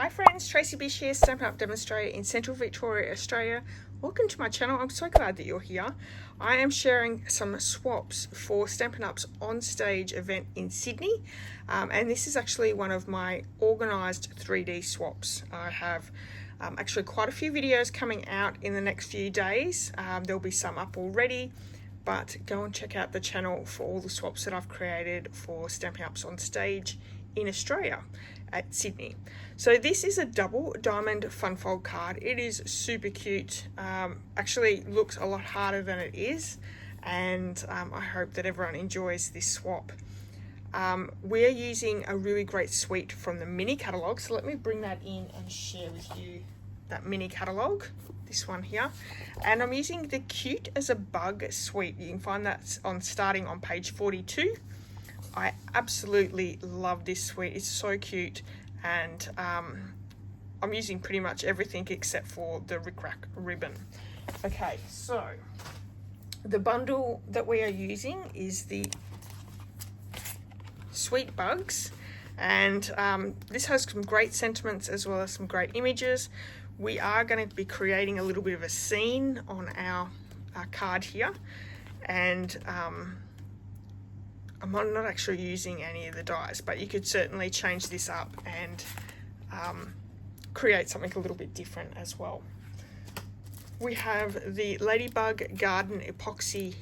Hi friends, Tracy.bish here, Stampin Up demonstrator in Central Victoria, Australia. Welcome to my channel. I'm so glad that you're here. I am sharing some swaps for Stampin Up's OnStage event in Sydney, and this is actually one of my organised 3D swaps. I have actually quite a few videos coming out in the next few days. There'll be some up already, but go and check out the channel for all the swaps that I've created for Stampin Up's OnStage in Australia at Sydney. So this is a double diamond fun fold card. It is super cute. Actually looks a lot harder than it is, and I hope that everyone enjoys this swap. We're using a really great suite from the mini catalogue, so let me bring that in and share with you that mini catalogue, this one here. And I'm using the Cute as a Bug suite. You can find that starting on page 42. I absolutely love this suite. It's so cute, and I'm using pretty much everything except for the Rick Rack ribbon. Okay, so the bundle that we are using is the Sweet Bugs, and this has some great sentiments as well as some great images. We are going to be creating a little bit of a scene on our card here, and I'm not actually using any of the dies, but you could certainly change this up and create something a little bit different as well. We have the Ladybug Garden epoxy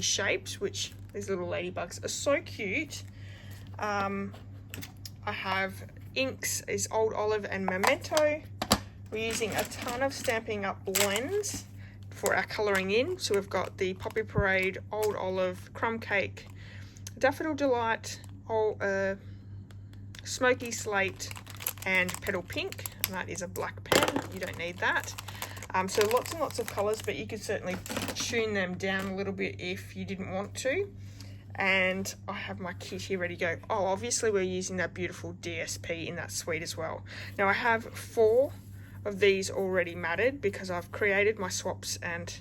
shapes, which these little ladybugs are so cute. I have inks is Old Olive and Memento. We're using a ton of Stampin' Up blends for our colouring in. So we've got the Poppy Parade, Old Olive, Crumb Cake, Daffodil Delight, Smoky Slate, and Petal Pink. And that is a black pen. You don't need that. So lots and lots of colours, but you could certainly tune them down a little bit if you didn't want to. And I have my kit here ready to go. Oh, obviously we're using that beautiful DSP in that suite as well. Now I have 4 of these already matted because I've created my swaps, and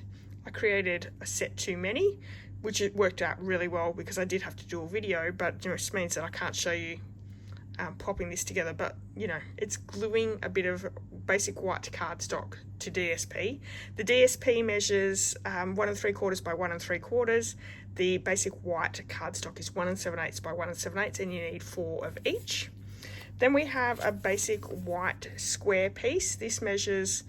I created a set too many, which it worked out really well because I did have to do a video, but it just means that I can't show you popping this together. But you know, it's gluing a bit of basic white cardstock to DSP. The DSP measures 1 3/4 by 1 3/4. The basic white cardstock is 1 7/8 by 1 7/8, and you need 4 of each. Then we have a basic white square piece. This measures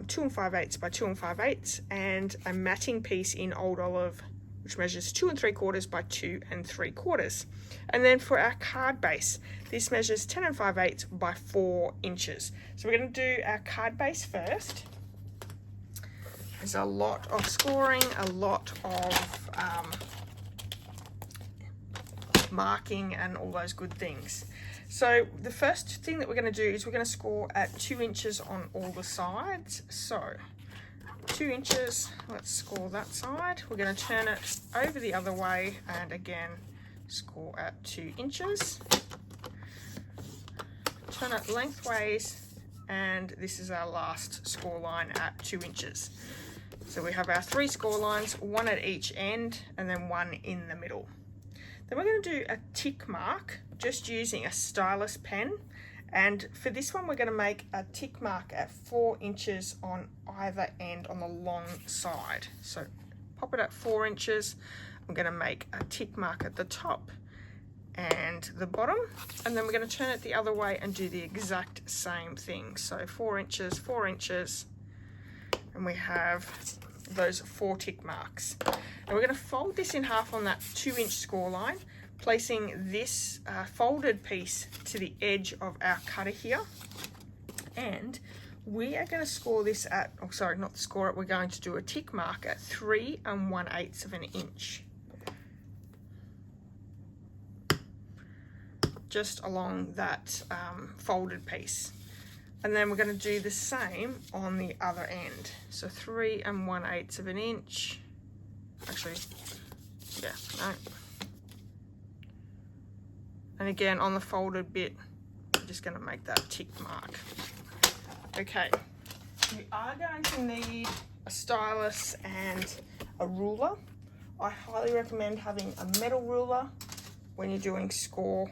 2 5/8 by 2 5/8, and a matting piece in Old Olive, which measures 2 3/4 by 2 3/4. And then for our card base, this measures 10 5/8 by 4 inches. So we're going to do our card base first. There's a lot of scoring, a lot of marking, and all those good things. So the first thing that we're going to do is we're going to score at 2 inches on all the sides. So 2 inches, let's score that side. We're going to turn it over the other way and again score at 2 inches. Turn it lengthways, and this is our last score line at 2 inches. So we have our 3 score lines, 1 at each end and then 1 in the middle. Then we're going to do a tick mark just using a stylus pen, and for this one we're going to make a tick mark at 4 inches on either end on the long side. So pop it at 4 inches. I'm going to make a tick mark at the top and the bottom, and then we're going to turn it the other way and do the exact same thing. So 4 inches, 4 inches, and we have those 4 tick marks. And we're going to fold this in half on that 2 inch score line, placing this folded piece to the edge of our cutter here. And we are going to score this at, oh sorry, not score it, we're going to do a tick mark at 3 1/8 of an inch. Just along that folded piece. And then we're going to do the same on the other end. So 3 1/8 of an inch. Actually, yeah, no. And again, on the folded bit, I'm just going to make that tick mark. Okay, you are going to need a stylus and a ruler. I highly recommend having a metal ruler when you're doing score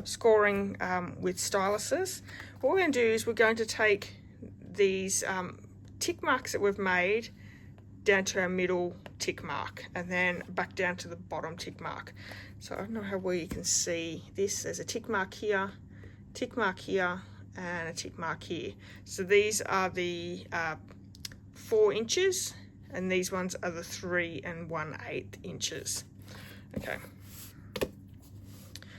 scoring with styluses, what we're going to do is we're going to take these tick marks that we've made down to our middle tick mark and then back down to the bottom tick mark. So I don't know how well you can see this. There's a tick mark here, and a tick mark here. So these are the 4 inches, and these ones are the 3 1/8 inches. Okay.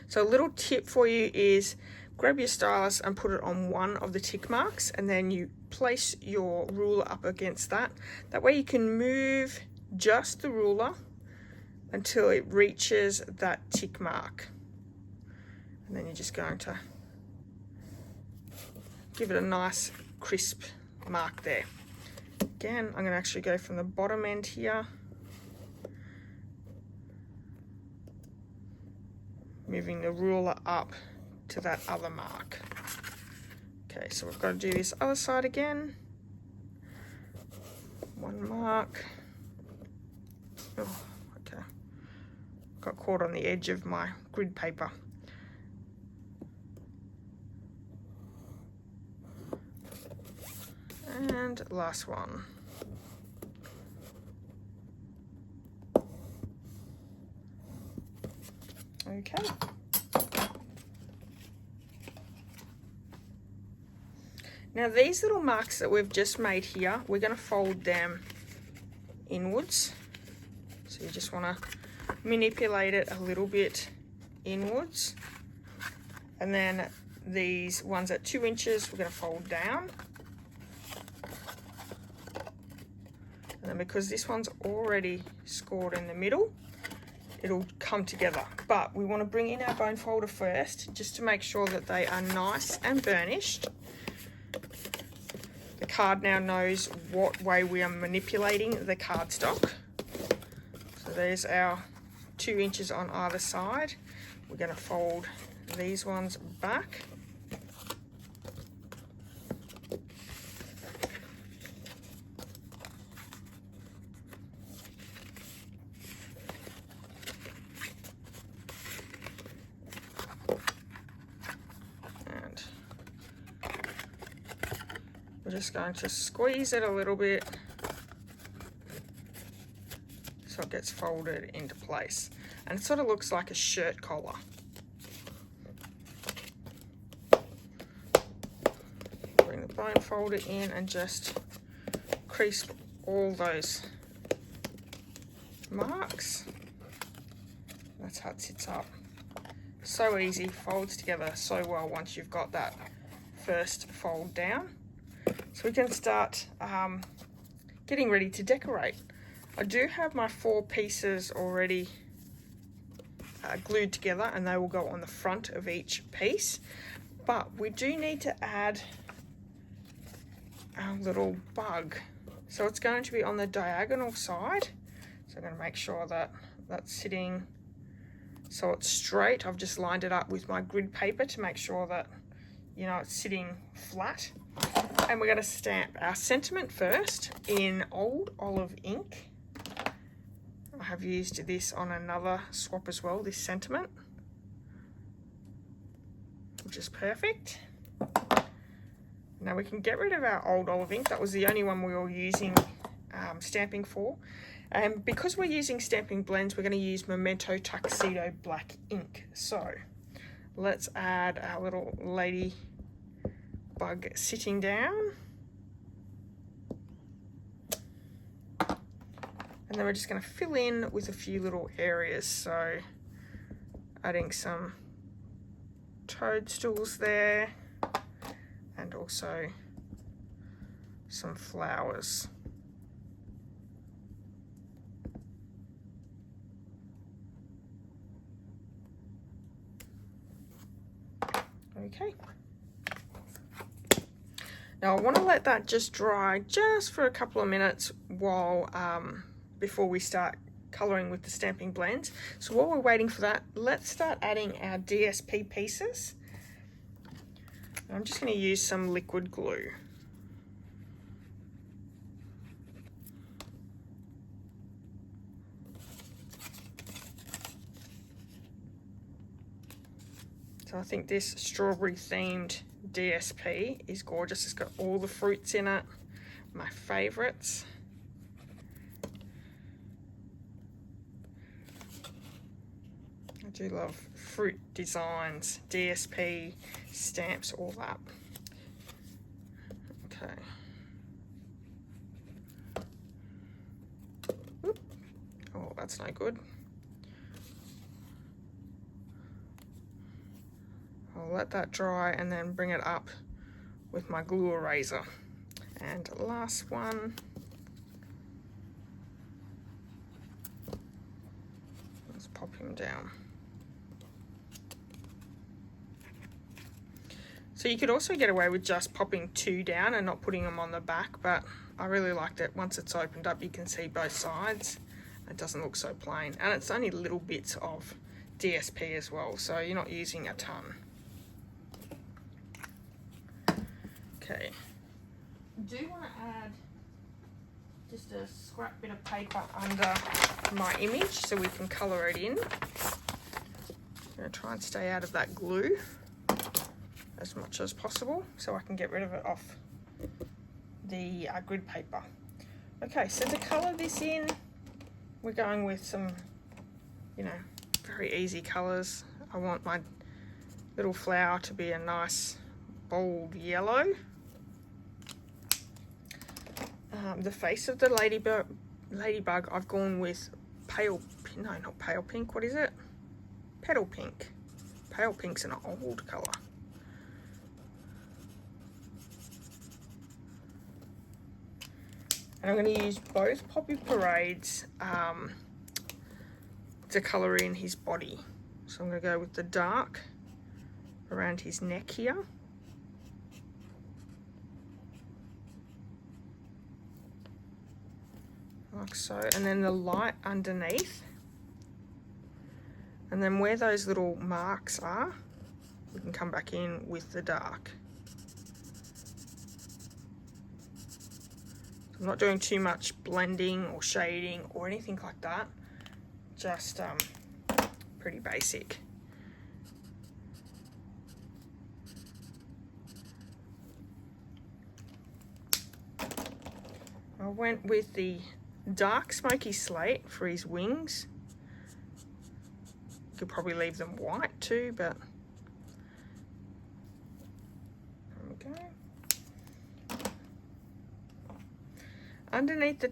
So a little tip for you is grab your stylus and put it on one of the tick marks, and then you place your ruler up against that. That way you can move just the ruler until it reaches that tick mark. And then you're just going to give it a nice crisp mark there. Again, I'm going to actually go from the bottom end here, moving the ruler up to that other mark. Okay, so we've got to do this other side again. One mark. Oh, okay. Got caught on the edge of my grid paper. And last one. Okay. Now these little marks that we've just made here, we're going to fold them inwards. So you just want to manipulate it a little bit inwards. And then these ones at 2 inches, we're going to fold down. And then because this one's already scored in the middle, it'll come together. But we want to bring in our bone folder first, just to make sure that they are nice and burnished. The card now knows what way we are manipulating the cardstock. So there's our 2 inches on either side. We're going to fold these ones back. We're just going to squeeze it a little bit so it gets folded into place. And it sort of looks like a shirt collar. Bring the bone folder in and just crease all those marks. That's how it sits up. So easy, folds together so well once you've got that first fold down. So we can start getting ready to decorate. I do have my 4 pieces already glued together, and they will go on the front of each piece. But we do need to add our little bug. So it's going to be on the diagonal side. So I'm going to make sure that that's sitting so it's straight. I've just lined it up with my grid paper to make sure that, you know, it's sitting flat. And we're going to stamp our sentiment first in Old Olive ink. I have used this on another swap as well, this sentiment, which is perfect. Now we can get rid of our Old Olive ink. That was the only one we were using stamping for. And because we're using stamping blends, we're going to use Memento Tuxedo black ink. So let's add our little lady bug sitting down, and then we're just going to fill in with a few little areas. So adding some toadstools there and also some flowers. Okay. Now I want to let that just dry just for a couple of minutes while before we start colouring with the stamping blends. So while we're waiting for that, let's start adding our DSP pieces. I'm just going to use some liquid glue. So I think this strawberry themed DSP is gorgeous. It's got all the fruits in it, my favorites. I do love fruit designs, DSP, stamps, all that. Okay. Oop. Oh, that's no good. I'll let that dry and then bring it up with my glue eraser. And last one. Let's pop him down. So you could also get away with just popping 2 down and not putting them on the back, but I really liked it. Once it's opened up, you can see both sides. It doesn't look so plain. And it's only little bits of DSP as well, so you're not using a ton. Okay. I do want to add just a scrap bit of paper under my image so we can colour it in. I'm going to try and stay out of that glue as much as possible so I can get rid of it off the grid paper. Okay, so to colour this in, we're going with some, you know, very easy colours. I want my little flower to be a nice bold yellow. The face of the ladybug, I've gone with pale, no, not pale pink, what is it? Petal pink. Pale pink's an old colour. And I'm going to use both Poppy Parades to colour in his body. So I'm going to go with the dark around his neck here. Like so. And then the light underneath. And then where those little marks are, we can come back in with the dark. I'm not doing too much blending or shading or anything like that, just pretty basic. I went with the dark smoky slate for his wings. You could probably leave them white too, but there we go. Underneath the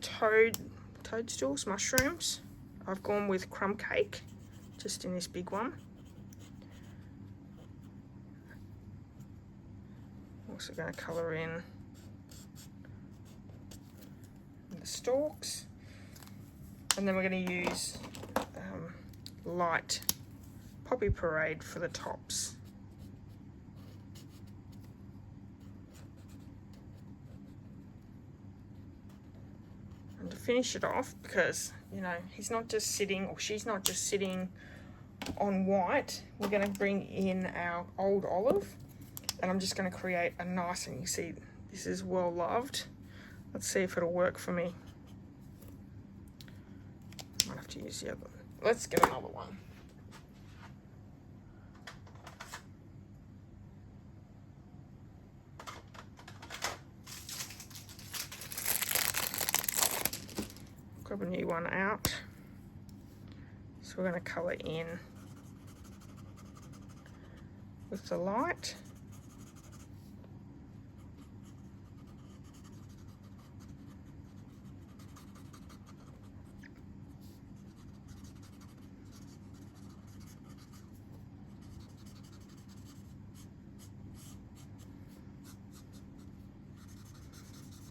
toadstools, mushrooms, I've gone with crumb cake, just in this big one. Also going to colour in the stalks, and then we're going to use light Poppy Parade for the tops. And to finish it off, because you know he's not just sitting, or she's not just sitting on white, we're going to bring in our old olive, and I'm just going to create a nice, and you see this is well loved. Let's see if it'll work for me. Might have to use the other. Let's get another one. Grab a new one out. So we're going to colour in with the light.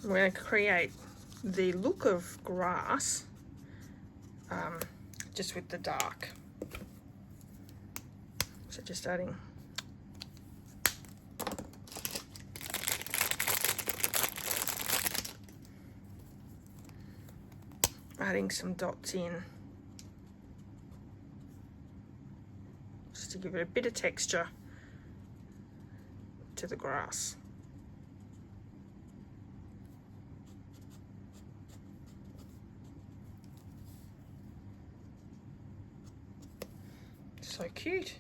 We're going to create the look of grass just with the dark. So just adding some dots in just to give it a bit of texture to the grass. So cute.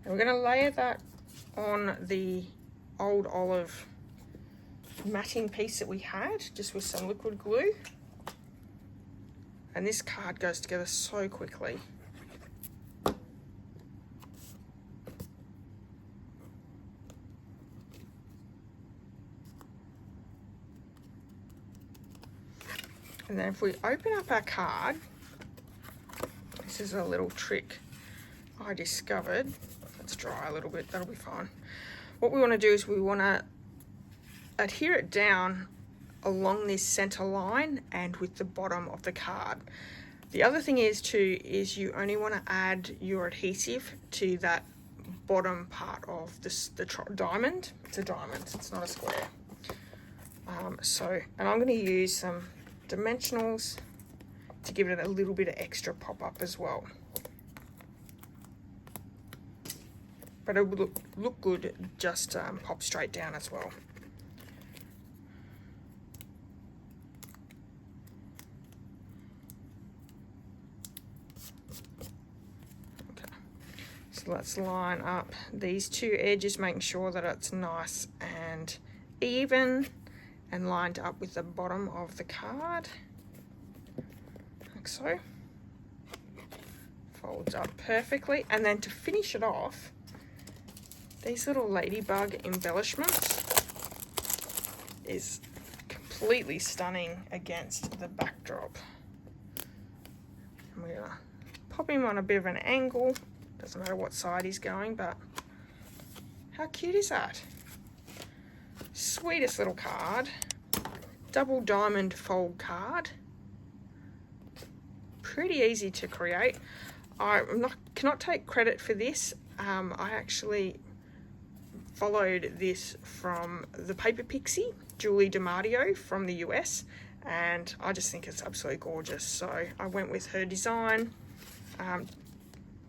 And we're going to layer that on the old olive matting piece that we had, just with some liquid glue. And this card goes together so quickly. And then if we open up our card, this is a little trick I discovered. Let's dry a little bit, that'll be fine. What we want to do is we want to adhere it down along this center line and with the bottom of the card. The other thing is too, is you only want to add your adhesive to that bottom part of this, the diamond. It's a diamond, it's not a square. And I'm going to use some dimensionals to give it a little bit of extra pop-up as well. But it would look good just pop straight down as well. Okay, so let's line up these two edges, making sure that it's nice and even and lined up with the bottom of the card, like so. Folds up perfectly. And then to finish it off, these little ladybug embellishments is completely stunning against the backdrop. And we're gonna pop him on a bit of an angle. Doesn't matter what side he's going, but how cute is that? Sweetest little card. Double diamond fold card. Pretty easy to create. I cannot take credit for this. I actually followed this from the Paper Pixie, Julie DiMatteo from the US, and I just think it's absolutely gorgeous. So I went with her design,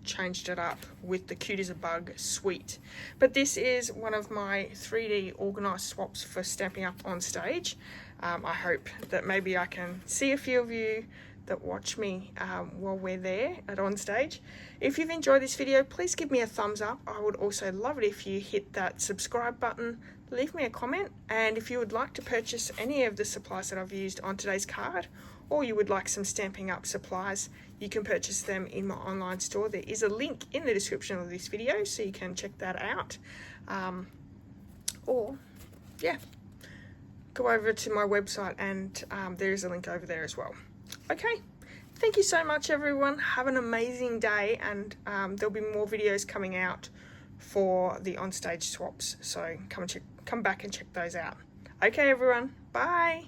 changed it up with the Cute as a Bug suite. But this is one of my 3D organized swaps for Stampin' Up OnsStage. I hope that maybe I can see a few of you that watch me while we're there at OnStage. If you've enjoyed this video, please give me a thumbs up. I would also love it if you hit that subscribe button, leave me a comment, and if you would like to purchase any of the supplies that I've used on today's card, or you would like some Stampin' Up supplies, you can purchase them in my online store. There is a link in the description of this video, so you can check that out. Or, yeah, go over to my website and there is a link over there as well. Okay, thank you so much everyone. Have an amazing day, and there'll be more videos coming out for the OnStage swaps, so come back and check those out. Okay everyone, bye.